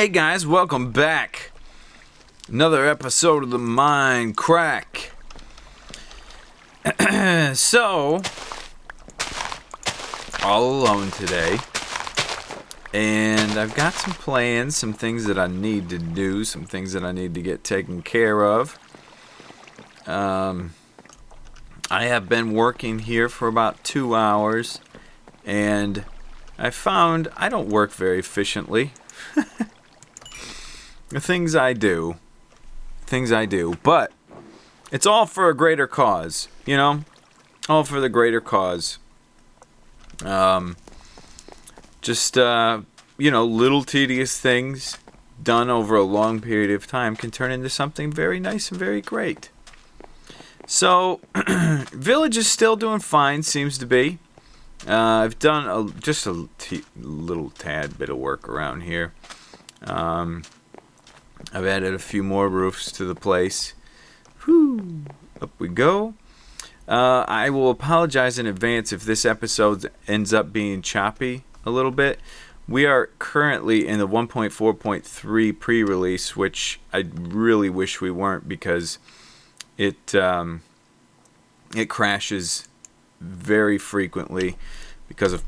Hey guys, welcome back. Another episode of the Mindcrack. So, all alone today. And I've got some plans, some things that I need to do, some things that I need to get taken care of. I have been working here for about 2 hours, and I found I don't work very efficiently. The things I do, but it's all for a greater cause, you know? All for the greater cause. Little tedious things done over a long period of time can turn into something very nice and very great. So, Village is still doing fine, seems to be. I've done a little tad bit of work around here. I've added a few more roofs to the place. Whew, up we go. I will apologize in advance if this episode ends up being choppy a little bit. We are currently in the 1.4.3 pre-release, which I really wish we weren't because it crashes very frequently because of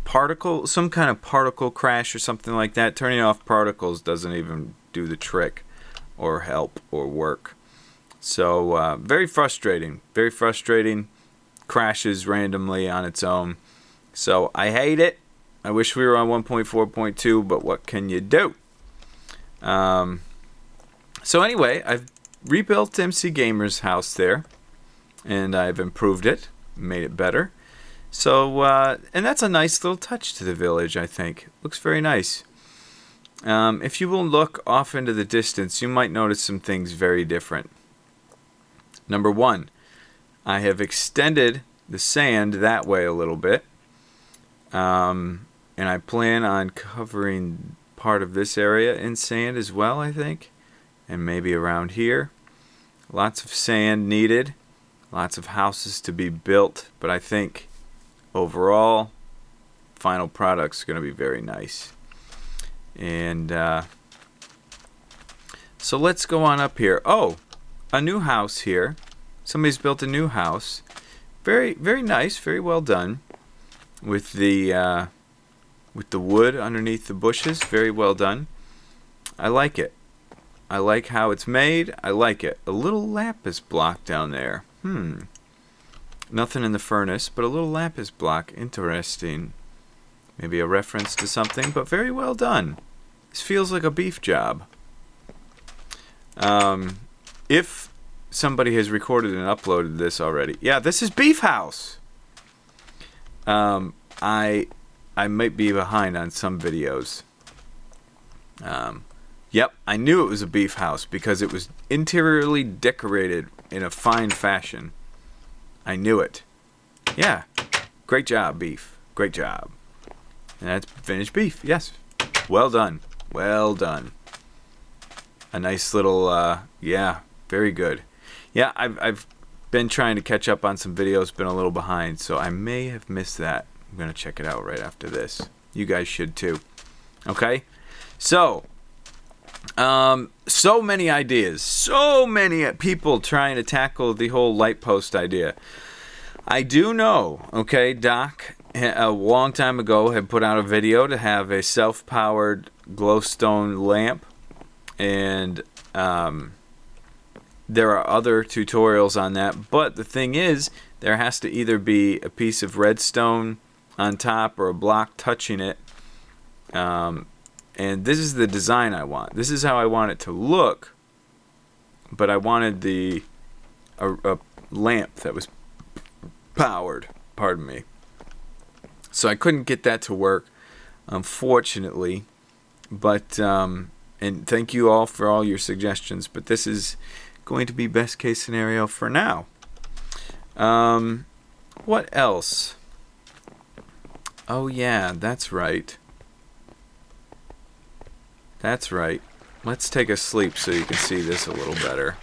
some kind of particle crash or something like that. Turning off particles doesn't even do the trick or help or work. So very frustrating, crashes randomly on its own. So I hate it. I wish we were on 1.4.2, but what can you do? So anyway, I've rebuilt MC Gamer's house there, and I've improved it, made it better. So, and that's a nice little touch to the village, I think. Looks very nice. If you will look off into the distance, you might notice some things very different. Number one, I have extended the sand that way a little bit. And I plan on covering part of this area in sand as well, I think. And maybe around here. Lots of sand needed. Lots of houses to be built. But I think overall, final product's going to be very nice. And so let's go on up here. Oh, a new house here. Somebody's built a new house. Very, very nice. Very well done. With the wood underneath the bushes. Very well done. I like it. I like how it's made. I like it. A little lapis block down there. Nothing in the furnace, but a little lapis block. Interesting. Maybe a reference to something, but very well done. This feels like a beef job. If somebody has recorded and uploaded this already. Yeah, this is Beef House. I might be behind on some videos. Yep, I knew it was a beef house because it was interiorly decorated in a fine fashion. I knew it. Yeah, great job, Beef. Great job. And that's finished beef, yes. Well done. Well done. A nice little, yeah, very good. Yeah, I've been trying to catch up on some videos, been a little behind, so I may have missed that. I'm going to check it out right after this. You guys should too. Okay? So, so many ideas. So many people trying to tackle the whole light post idea. I do know, okay, Doc, a long time ago, had put out a video to have a self-powered glowstone lamp, and there are other tutorials on that, but the thing is, there has to either be a piece of redstone on top or a block touching it, and this is the design I want. This is how I want it to look, but I wanted a lamp that was powered, pardon me. So I couldn't get that to work, unfortunately, but and thank you all for all your suggestions, but this is going to be best case scenario for now. What else? Oh yeah, that's right. That's right. Let's take a sleep so you can see this a little better.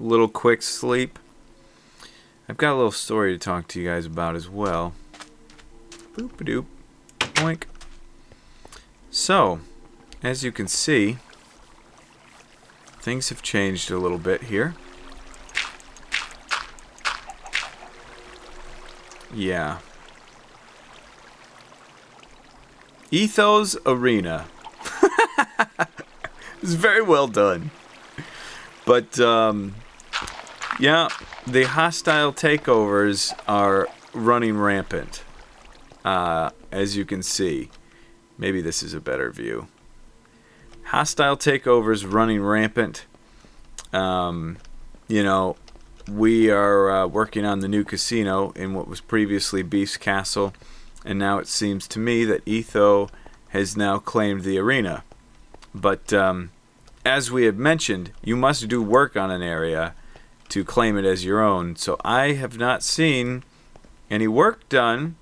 Little quick sleep. I've got a little story to talk to you guys about as well. Boop-a-doop. Boink. So, as you can see, things have changed a little bit here. Yeah. Ethos Arena. It's very well done. But, yeah, the hostile takeovers are running rampant. As you can see. Maybe this is a better view. Hostile takeovers running rampant. You know, we are working on the new casino in what was previously Beef's Castle. And now it seems to me that Etho has now claimed the arena. But as we have mentioned, you must do work on an area to claim it as your own. So I have not seen any work done,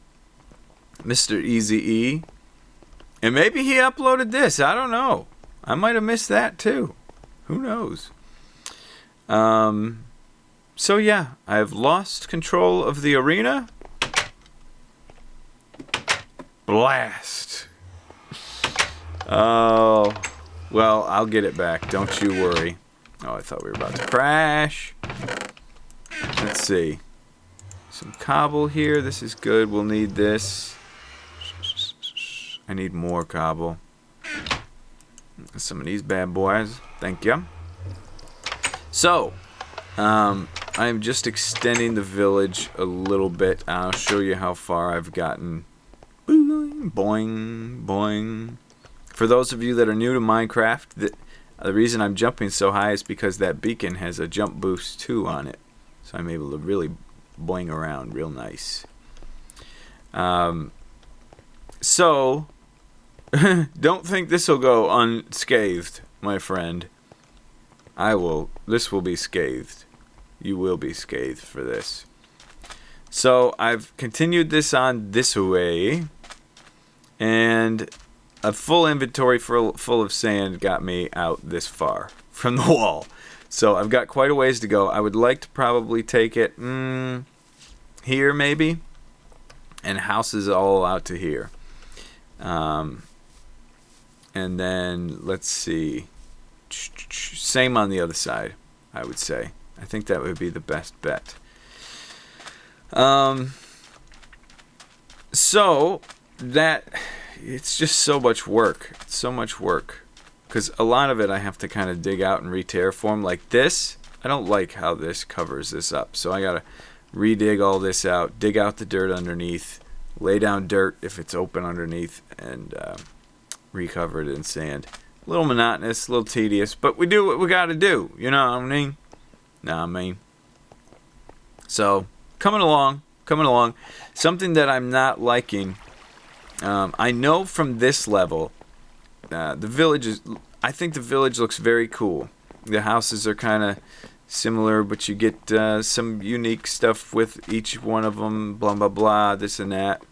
Mr. Easy E. And maybe he uploaded this. I don't know. I might have missed that too. Who knows? So yeah, I've lost control of the arena. Blast. Oh, well, I'll get it back. Don't you worry. Oh, I thought we were about to crash. Let's see. Some cobble here. This is good. We'll need this. I need more cobble. Some of these bad boys. Thank you. So, I'm just extending the village a little bit. I'll show you how far I've gotten. Boing, boing, boing. For those of you that are new to Minecraft, the reason I'm jumping so high is because that beacon has a jump boost 2 on it. So I'm able to really boing around real nice. So, don't think this will go unscathed, my friend. This will be scathed. You will be scathed for this. So, I've continued this on this way. And a full inventory full of sand got me out this far from the wall. So, I've got quite a ways to go. I would like to probably take it here, maybe. And houses all out to here. And then, let's see. Same on the other side, I would say. I think that would be the best bet. So, it's just so much work. It's so much work. Because a lot of it I have to kind of dig out and re-terraform. Like this, I don't like how this covers this up. So I got to re-dig all this out, dig out the dirt underneath, lay down dirt if it's open underneath, and recover it in sand. A little monotonous, a little tedious, but we do what we got to do. You know what I mean? Nah, I mean. So, coming along. Something that I'm not liking. I know from this level, the village is. I think the village looks very cool. The houses are kind of similar, but you get some unique stuff with each one of them. Blah blah blah. This and that.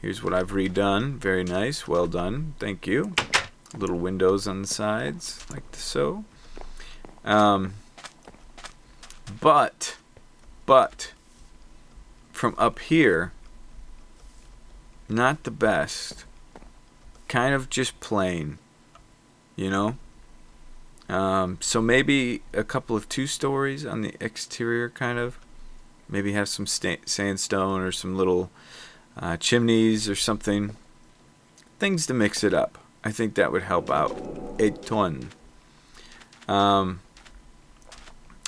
Here's what I've redone. Very nice. Well done. Thank you. Little windows on the sides, like so. But from up here, not the best. Kind of just plain, you know. So maybe a couple of 2 stories on the exterior, kind of. Maybe have some sandstone or some little chimneys or something. Things to mix it up. I think that would help out a ton.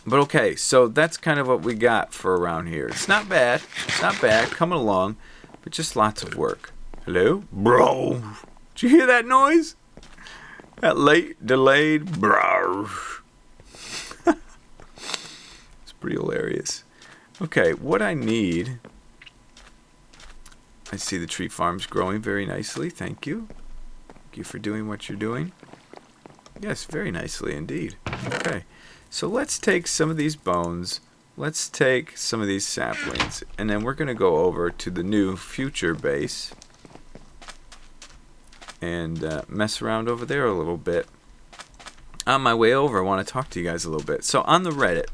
But okay, so that's kind of what we got for around here. It's not bad. It's not bad. Coming along. But just lots of work. Hello? Bro. Did you hear that noise? That late, delayed bro. It's pretty hilarious. Okay, what I need... I see the tree farm's growing very nicely. Thank you. Thank you for doing what you're doing. Yes, very nicely indeed. Okay. So let's take some of these bones, let's take some of these saplings, and then we're going to go over to the new future base and mess around over there a little bit. On my way over, I want to talk to you guys a little bit. So on the Reddit,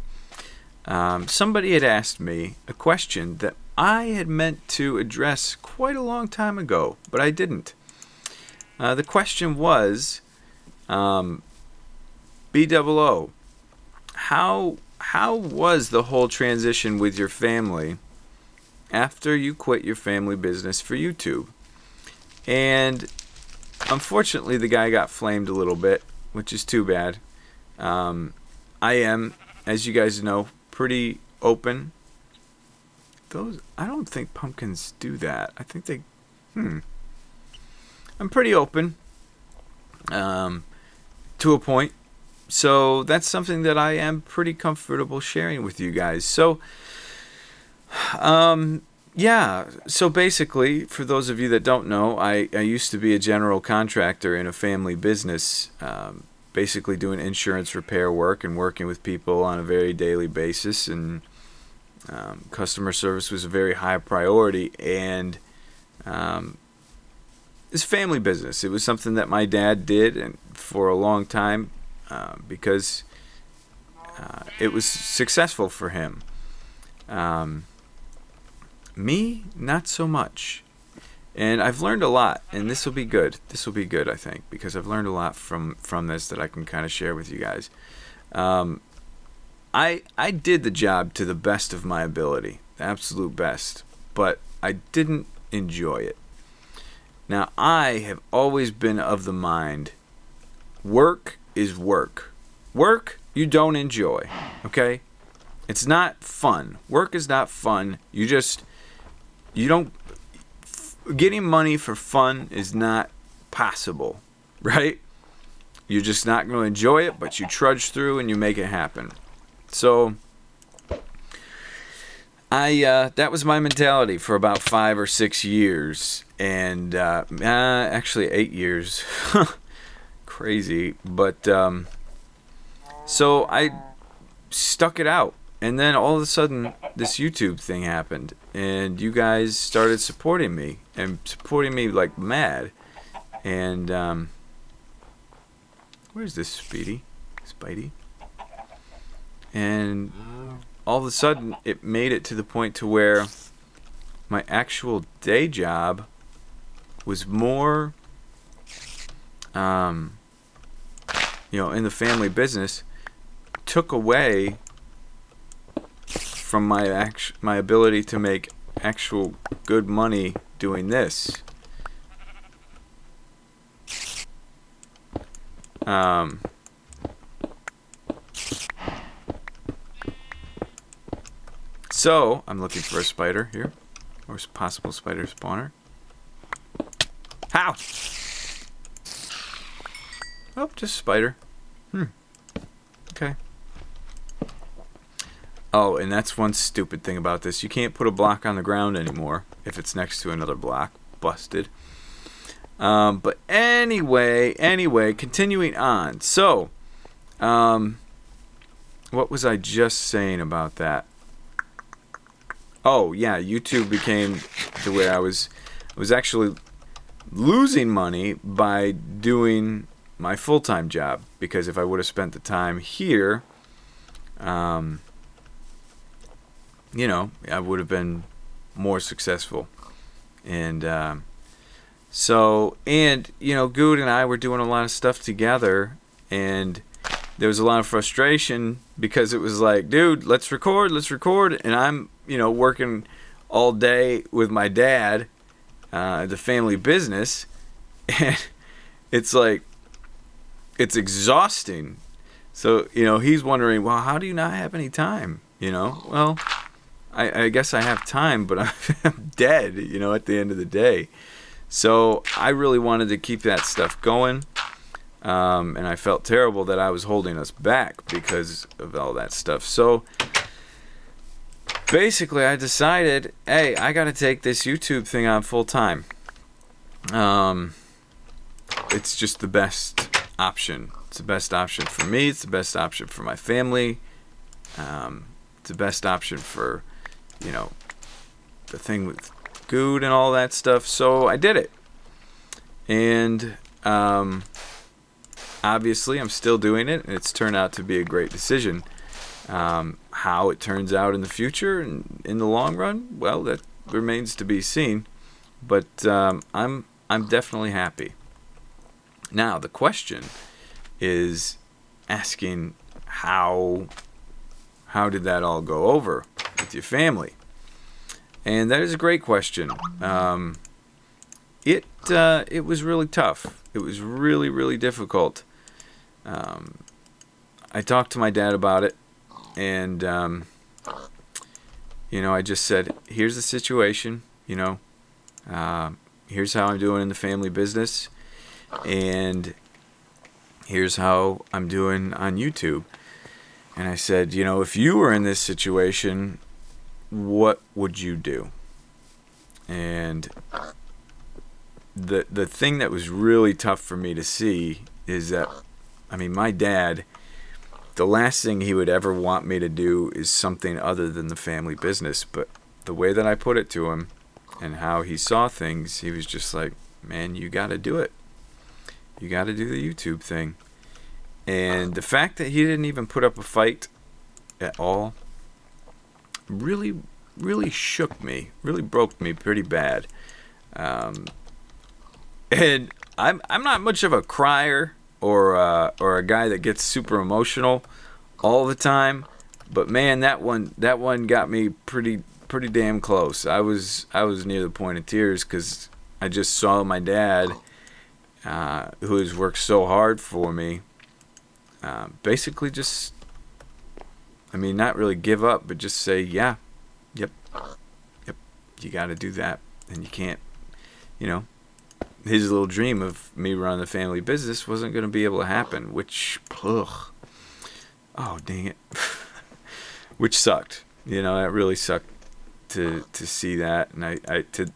somebody had asked me a question that I had meant to address quite a long time ago, but I didn't. The question was, BOO, how was the whole transition with your family after you quit your family business for YouTube? And unfortunately, the guy got flamed a little bit, which is too bad. I am, as you guys know, pretty open. I don't think pumpkins do that. I think they, I'm pretty open, to a point. So that's something that I am pretty comfortable sharing with you guys. So, yeah. So basically, for those of you that don't know, I used to be a general contractor in a family business, basically doing insurance repair work and working with people on a very daily basis, and customer service was a very high priority. And it's family business. It was something that my dad did and for a long time, because it was successful for him. Me, not so much. And I've learned a lot, and this will be good. This will be good, I think, because I've learned a lot from this that I can kind of share with you guys. I did the job to the best of my ability, the absolute best, but I didn't enjoy it. Now, I have always been of the mind, work is work. Work you don't enjoy, okay? It's not fun. Work is not fun. Getting money for fun is not possible, right? You're just not going to enjoy it, but you trudge through and you make it happen. So, that was my mentality for about 5 or 6 years, and actually 8 years. Crazy, but so I stuck it out, and then all of a sudden this YouTube thing happened, and you guys started supporting me like mad. And where's this Spidey? And all of a sudden it made it to the point to where my actual day job was more in the family business, took away from my ability to make actual good money doing this. So I'm looking for a spider here, or a possible spider spawner. How? Oh, just spider. Okay. Oh, and that's one stupid thing about this. You can't put a block on the ground anymore if it's next to another block. Busted. But anyway, continuing on. So, what was I just saying about that? Oh, yeah, YouTube became to where I was actually losing money by doing my full-time job, because if I would have spent the time here, I would have been more successful. And Guude and I were doing a lot of stuff together, and there was a lot of frustration because it was like, dude, let's record, and I'm working all day with my dad, the family business, and it's like, it's exhausting. So, he's wondering, well, how do you not have any time? Well, I guess I have time, but I'm dead, at the end of the day. So I really wanted to keep that stuff going. And I felt terrible that I was holding us back because of all that stuff. So basically I decided, hey, I got to take this YouTube thing on full time. It's just the best option. It's the best option for me. It's the best option for my family. It's the best option for, the thing with Guude and all that stuff. So I did it. And obviously I'm still doing it, and it's turned out to be a great decision. How it turns out in the future and in the long run, well, that remains to be seen. But I'm definitely happy. Now the question is asking how did that all go over with your family? And that is a great question. It was really tough. It was really, really difficult. I talked to my dad about it, and I just said, here's the situation, here's how I'm doing in the family business, and here's how I'm doing on YouTube. And I said, if you were in this situation, what would you do? And the thing that was really tough for me to see is that, my dad, the last thing he would ever want me to do is something other than the family business. But the way that I put it to him and how he saw things, he was just like, man, you got to do it. You got to do the YouTube thing. And the fact that he didn't even put up a fight at all really, really shook me, really broke me pretty bad. And I'm not much of a crier or a guy that gets super emotional all the time, but man, that one got me pretty damn close. I was near the point of tears because I just saw my dad, who has worked so hard for me, basically just, not really give up, but just say, yeah, yep, you got to do that, and you can't, his little dream of me running the family business wasn't going to be able to happen, which, oh dang it, which sucked. That really sucked to see that, and I to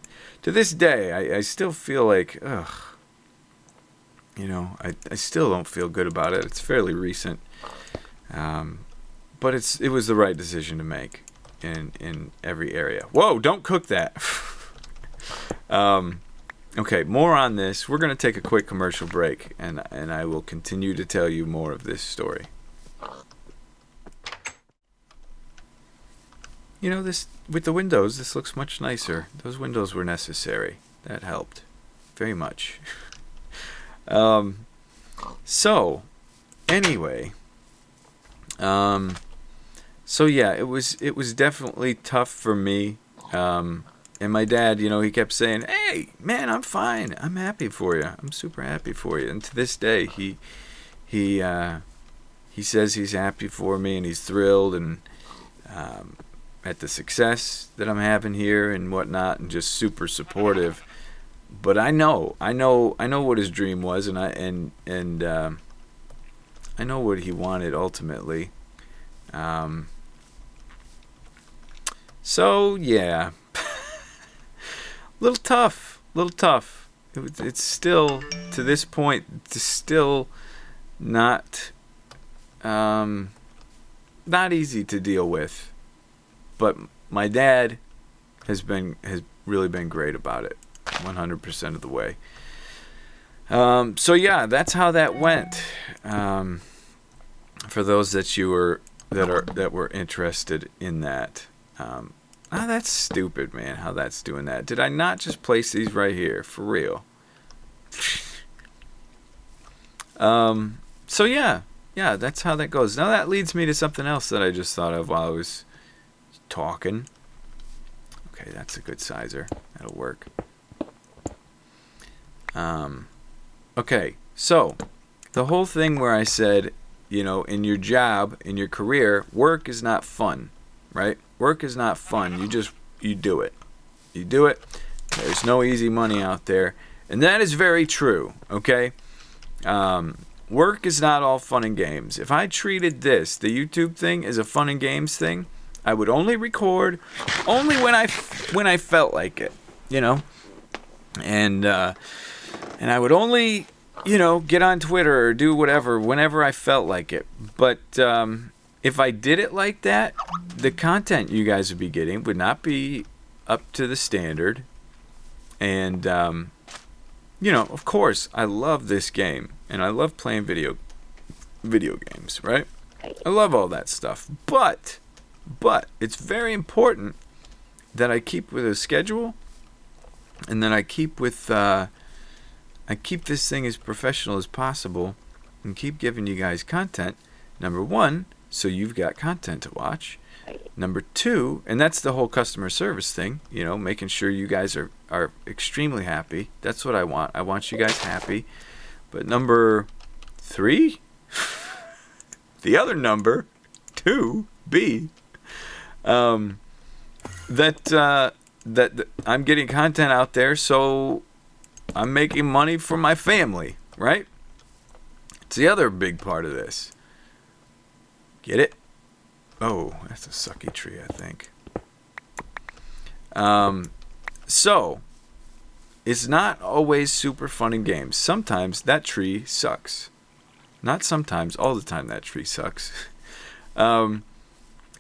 this day I still feel like, I still don't feel good about it. It's fairly recent, but it was the right decision to make in every area. Whoa! Don't cook that. Okay, more on this. We're going to take a quick commercial break, and I will continue to tell you more of this story. This with the windows, this looks much nicer. Those windows were necessary. That helped very much. So anyway, so yeah, it was definitely tough for me. And my dad, he kept saying, "Hey, man, I'm fine. I'm happy for you. I'm super happy for you." And to this day, he says he's happy for me and he's thrilled and at the success that I'm having here and whatnot, and just super supportive. But I know what his dream was, and I know what he wanted ultimately. So yeah. Little tough. It's still, to this point, it's still not easy to deal with. But my dad has really been great about it, 100% of the way. So yeah, that's how that went. For those that were interested in that. That's stupid, man, how that's doing that. Did I not just place these right here? For real. So yeah, that's how that goes. Now that leads me to something else that I just thought of while I was talking. Okay, that's a good sizer. That'll work. Okay, so the whole thing where I said, in your job, in your career, work is not fun, right? Work is not fun. You do it. You do it. There's no easy money out there. And that is very true, okay? Work is not all fun and games. If I treated the YouTube thing, as a fun and games thing, I would only record only when I felt like it, And I would only, get on Twitter or do whatever whenever I felt like it. But if I did it like that, the content you guys would be getting would not be up to the standard. And, of course, I love this game. And I love playing video games, right? I love all that stuff. But it's very important that I keep with a schedule, and then I keep with I keep this thing as professional as possible, and keep giving you guys content. Number one, so you've got content to watch. Number two, and that's the whole customer service thing, you know, making sure you guys are extremely happy. That's what I want. I want you guys happy. But number three, the other number, 2B, that I'm getting content out there, so I'm making money for my family, right? It's the other big part of this. Get it? Oh, that's a sucky tree, I think. So, it's not always super fun in games. Sometimes that tree sucks. Not sometimes, all the time that tree sucks.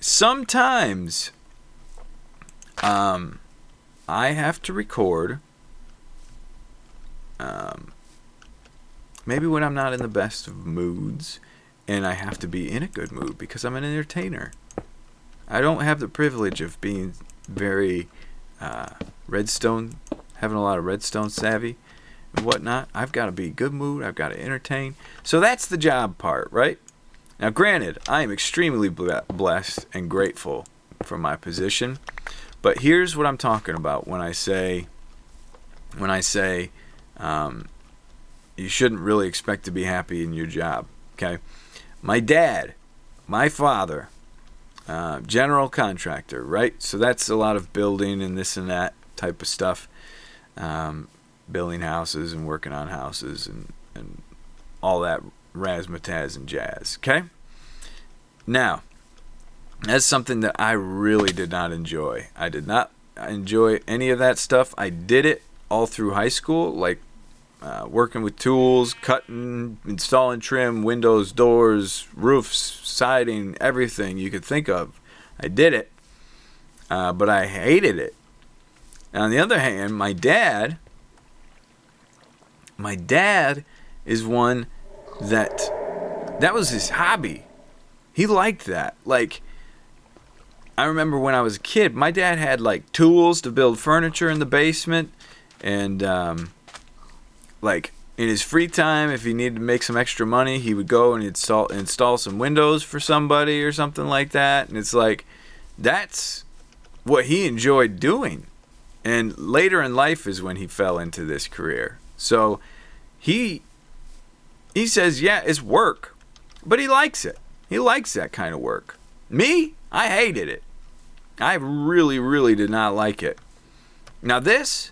Sometimes I have to record maybe when I'm not in the best of moods, and I have to be in a good mood because I'm an entertainer. I don't have the privilege of being very Redstone, having a lot of Redstone savvy and whatnot. I've got to be in good mood. I've got to entertain. So that's the job part, right? Now, granted, I am extremely blessed and grateful for my position, but here's what I'm talking about when I say you shouldn't really expect to be happy in your job. Okay, my dad, my father, general contractor, right? So that's a lot of building and this and that type of stuff, building houses and working on houses and all that razzmatazz and jazz. Okay, now that's something that I really did not enjoy. I did not enjoy any of that stuff. I did it all through high school, like working with tools, cutting, installing trim, windows, doors, roofs, siding, everything you could think of. I did it, but I hated it. On the other hand, my dad is one that was his hobby. He liked that. Like, I remember when I was a kid, my dad had like tools to build furniture in the basement, and like in his free time, if he needed to make some extra money, he would go and install some windows for somebody or something like that. And it's like, that's what he enjoyed doing. And later in life is when he fell into this career. So he says, yeah, it's work, but he likes it. He likes that kind of work. Me, I hated it. I really, really did not like it. Now this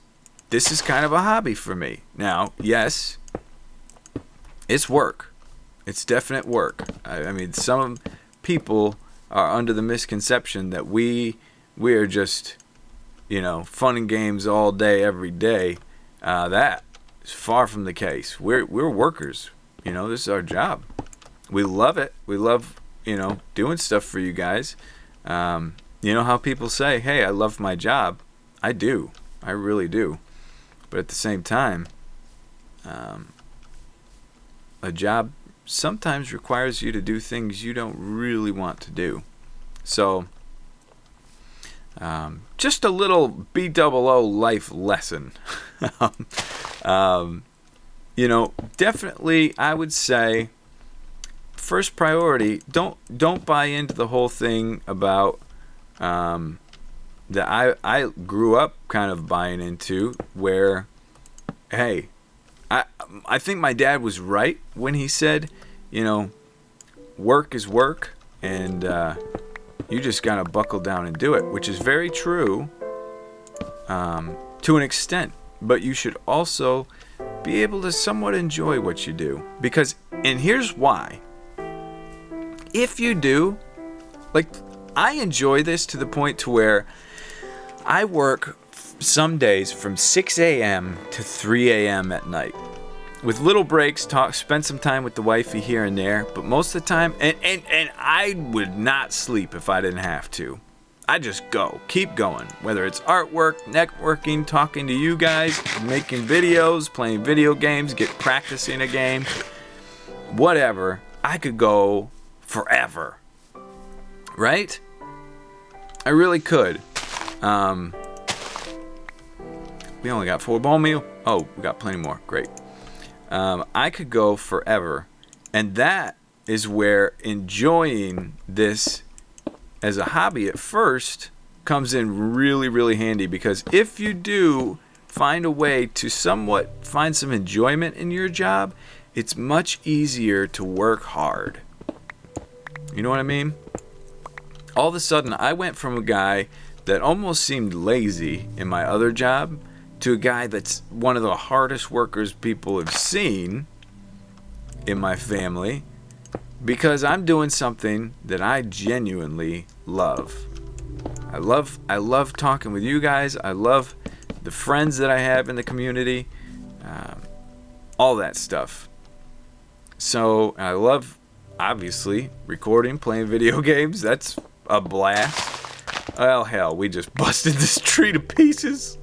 is kind of a hobby for me. Now, yes, it's work. It's definite work. I mean, some people are under the misconception that we are just, you know, fun and games all day, every day. That is far from the case. We're workers. You know, this is our job. We love it. We love, you know, doing stuff for you guys. You know how people say, hey, I love my job. I do. I really do. But at the same time, a job sometimes requires you to do things you don't really want to do. So, just a little BOO life lesson. You know, definitely I would say, first priority, don't buy into the whole thing about that I grew up kind of buying into, where, hey, I think my dad was right when he said, you know, work is work, and you just gotta buckle down and do it, which is very true to an extent. But you should also be able to somewhat enjoy what you do, because, and here's why. If you do, like, I enjoy this to the point to where I work some days from 6 a.m. to 3 a.m. at night, with little breaks, spend some time with the wifey here and there, but most of the time, and I would not sleep if I didn't have to. I just keep going, whether it's artwork, networking, talking to you guys, making videos, playing video games, practicing a game, whatever. I could go forever. Right? I really could. We only got 4 bone meal. Oh, we got plenty more. Great. I could go forever. And that is where enjoying this as a hobby at first comes in really, really handy. Because if you do find a way to somewhat find some enjoyment in your job, it's much easier to work hard. You know what I mean? All of a sudden, I went from a guy that almost seemed lazy in my other job to a guy that's one of the hardest workers people have seen in my family, because I'm doing something that I genuinely love. I love talking with you guys. I love the friends that I have in the community, all that stuff. So I love, obviously, recording, playing video games. That's a blast. Well, hell, we just busted this tree to pieces.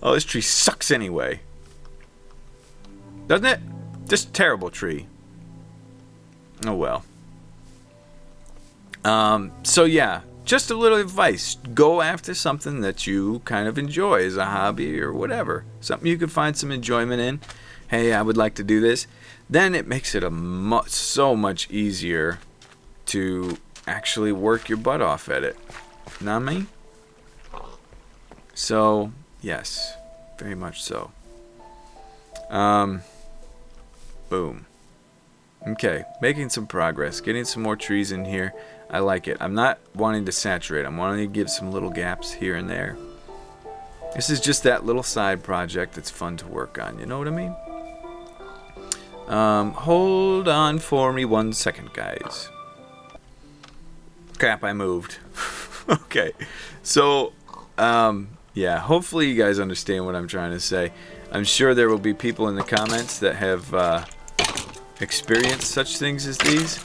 Oh, this tree sucks anyway. Doesn't it? Just a terrible tree. Oh, well. So, yeah, just a little advice. Go after something that you kind of enjoy as a hobby or whatever. Something you can find some enjoyment in. Hey, I would like to do this. Then it makes it so much easier to actually work your butt off at it. Know what I mean? So, yes, very much so. Boom. Okay, making some progress, getting some more trees in here. I like it. I'm not wanting to saturate. I'm wanting to give some little gaps here and there. This is just that little side project that's fun to work on. You know what I mean? Hold on for me 1 second, guys. Crap, I moved. Okay, so, yeah, hopefully you guys understand what I'm trying to say. I'm sure there will be people in the comments that have experienced such things as these.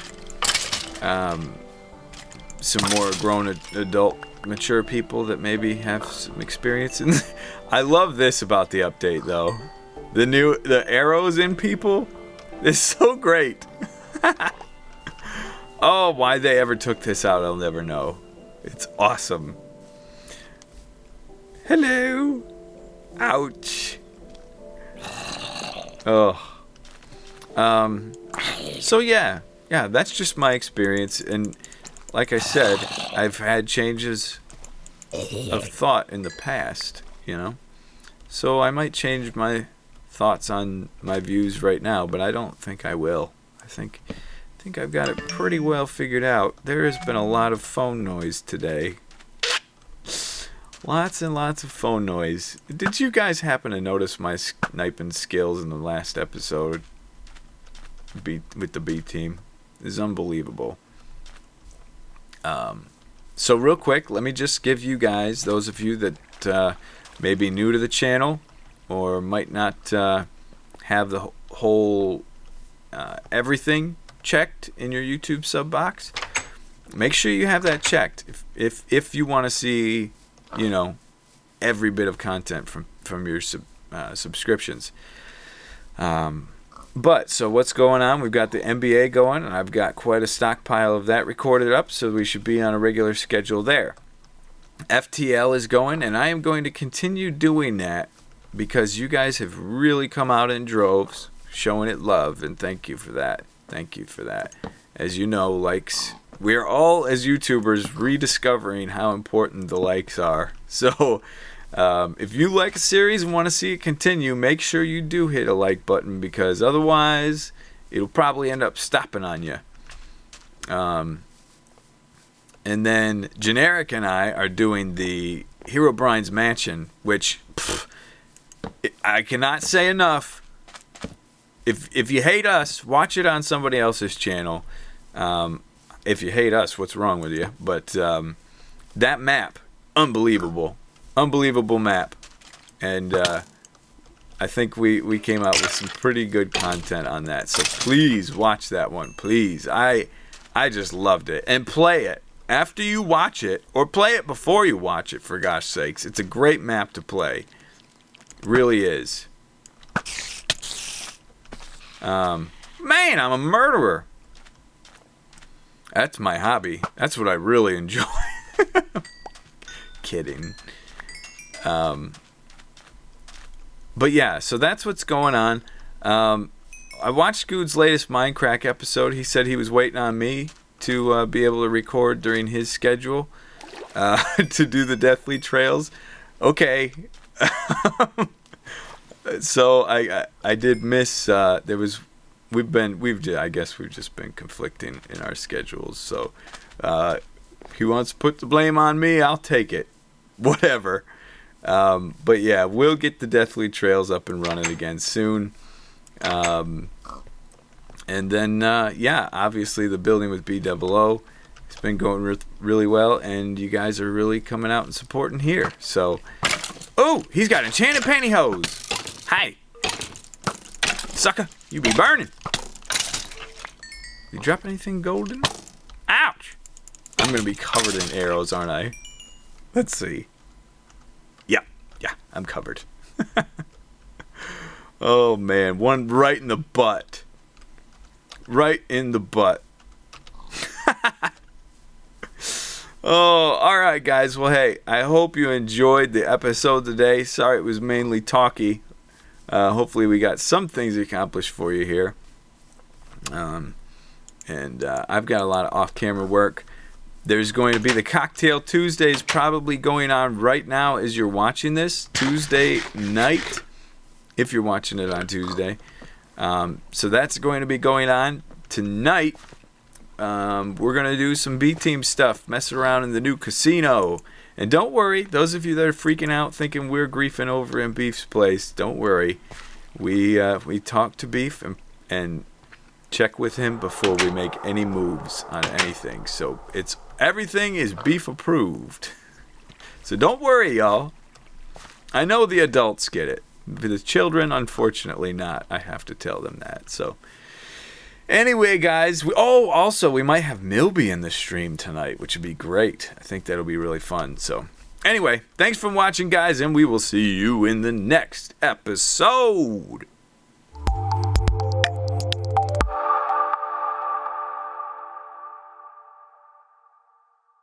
Some more grown adult mature people that maybe have some experience in. I love this about the update, though. The arrows in people is so great. Oh, why they ever took this out, I'll never know. It's awesome. Hello. Ouch. Oh. So yeah, that's just my experience, and like I said, I've had changes of thought in the past, you know. So I might change my thoughts on my views right now, but I don't think I will. I think I've got it pretty well figured out. There has been a lot of phone noise today. Lots and lots of phone noise. Did you guys happen to notice my sniping skills in the last episode with the B team? It's unbelievable. So real quick, let me just give you guys, those of you that may be new to the channel or might not have the whole everything checked in your YouTube sub box, make sure you have that checked if you want to see, you know, every bit of content from your subscriptions. But so what's going on? We've got the NBA going, and I've got quite a stockpile of that recorded up, so we should be on a regular schedule there. FTL is going, and I am going to continue doing that because you guys have really come out in droves showing it love, and thank you for that. Thank you for that. As you know, likes, we're all, as YouTubers, rediscovering how important the likes are. So if you like a series and want to see it continue, make sure you do hit a like button, because otherwise it'll probably end up stopping on you. And then Generic and I are doing the Herobrine's Mansion, which I cannot say enough. If you hate us, watch it on somebody else's channel. If you hate us, what's wrong with you? But that map, unbelievable map, and I think we came out with some pretty good content on that. So please watch that one, please. I just loved it, and play it after you watch it, or play it before you watch it. For gosh sakes, it's a great map to play. It really is. Man, I'm a murderer. That's my hobby. That's what I really enjoy. Kidding. But yeah, so that's what's going on. I watched Guude's latest Mindcrack episode. He said he was waiting on me to be able to record during his schedule to do the Deathly Trails. Okay. So I did miss. I guess we've just been conflicting in our schedules. So if he wants to put the blame on me, I'll take it. Whatever. But yeah, we'll get the Deathly Trails up and running again soon. And then, yeah, obviously the building with BOO, it's been going really well, and you guys are really coming out and supporting here. So, oh, he's got enchanted pantyhose. Hi. Sucker, you be burning. You drop anything golden? Ouch. I'm going to be covered in arrows, aren't I? Let's see. Yeah, I'm covered. Oh, man. One right in the butt. Right in the butt. Oh, all right, guys. Well, hey, I hope you enjoyed the episode today. Sorry it was mainly talky. Hopefully we got some things accomplished for you here. And I've got a lot of off-camera work. There's going to be the Cocktail Tuesdays probably going on right now as you're watching this. Tuesday night, if you're watching it on Tuesday. So that's going to be going on tonight. We're going to do some B-Team stuff, mess around in the new casino. And don't worry, those of you that are freaking out thinking we're griefing over in Beef's place, don't worry. We talk to Beef and check with him before we make any moves on anything. So everything is Beef approved. So don't worry, y'all. I know the adults get it. The children, unfortunately not. I have to tell them that. So anyway, guys. Also, we might have Milby in the stream tonight, which would be great. I think that'll be really fun. So anyway, thanks for watching, guys, and we will see you in the next episode.